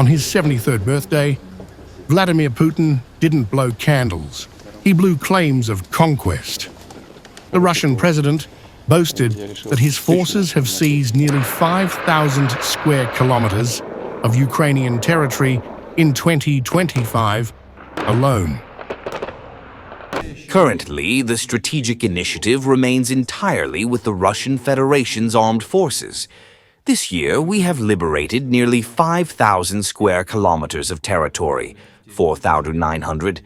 On his 73rd birthday, Vladimir Putin didn't blow candles. He blew claims of conquest. The Russian president boasted that his forces have seized nearly 5,000 square kilometers of Ukrainian territory in 2025 alone. Currently, the strategic initiative remains entirely with the Russian Federation's armed forces. This year, we have liberated nearly 5,000 square kilometers of territory, 4,900,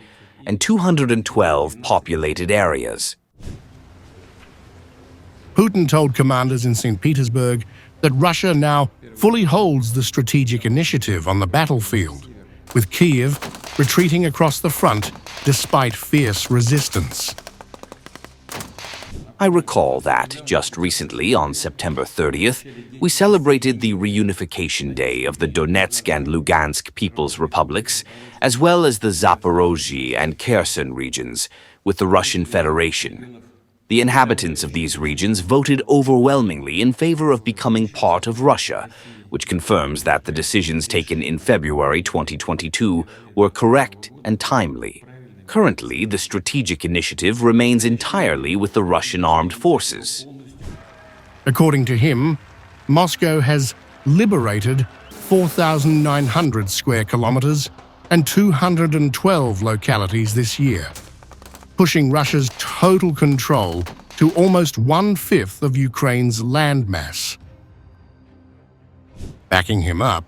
and 212 populated areas. Putin told commanders in St. Petersburg that Russia now fully holds the strategic initiative on the battlefield, with Kyiv retreating across the front despite fierce resistance. I recall that, just recently, on September 30th, we celebrated the reunification day of the Donetsk and Lugansk People's Republics, as well as the Zaporizhzhia and Kherson regions, with the Russian Federation. The inhabitants of these regions voted overwhelmingly in favor of becoming part of Russia, which confirms that the decisions taken in February 2022 were correct and timely. Currently, the strategic initiative remains entirely with the Russian armed forces. According to him, Moscow has liberated 4,900 square kilometers and 212 localities this year, pushing Russia's total control to almost 1/5 of Ukraine's landmass. Backing him up,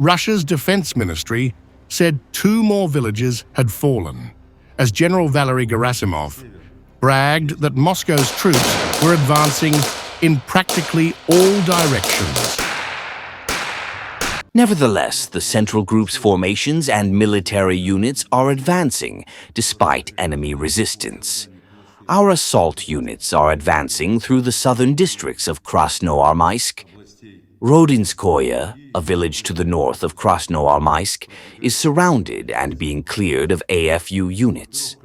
Russia's defense ministry said 2 more villages had fallen, as General Valery Gerasimov bragged that Moscow's troops were advancing in practically all directions. Nevertheless, the Central Group's formations and military units are advancing despite enemy resistance. Our assault units are advancing through the southern districts of Krasnoarmysk. Rodinskoye, a village to the north of Krasnoarmysk, is surrounded and being cleared of AFU units.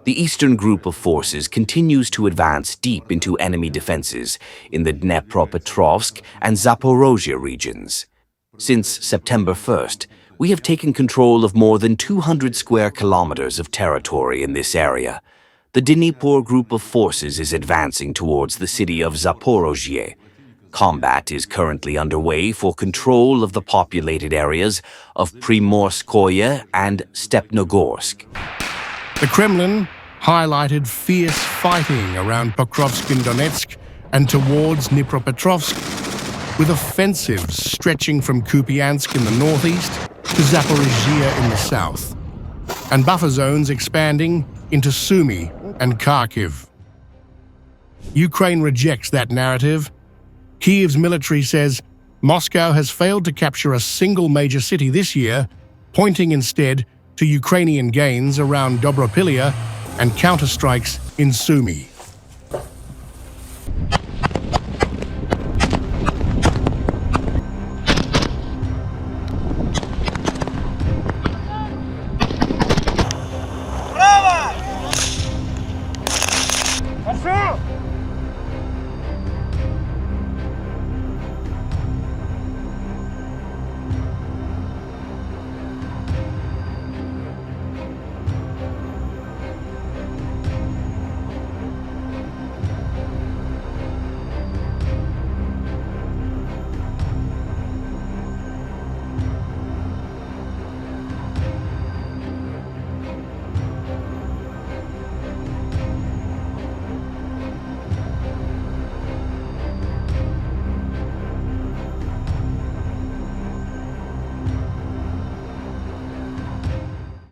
The eastern group of forces continues to advance deep into enemy defenses in the Dnepropetrovsk and Zaporizhzhia regions. Since September 1st, we have taken control of more than 200 square kilometers of territory in this area. The Dnipro group of forces is advancing towards the city of Zaporizhzhia. Combat is currently underway for control of the populated areas of Primorskoye and Stepnogorsk. The Kremlin highlighted fierce fighting around Pokrovsk in Donetsk and towards Dnipropetrovsk, with offensives stretching from Kupiansk in the northeast to Zaporizhzhia in the south, and buffer zones expanding into Sumy and Kharkiv. Ukraine rejects that narrative. Kyiv's military says Moscow has failed to capture a single major city this year, pointing instead to Ukrainian gains around Dobropillia and counterstrikes in Sumy.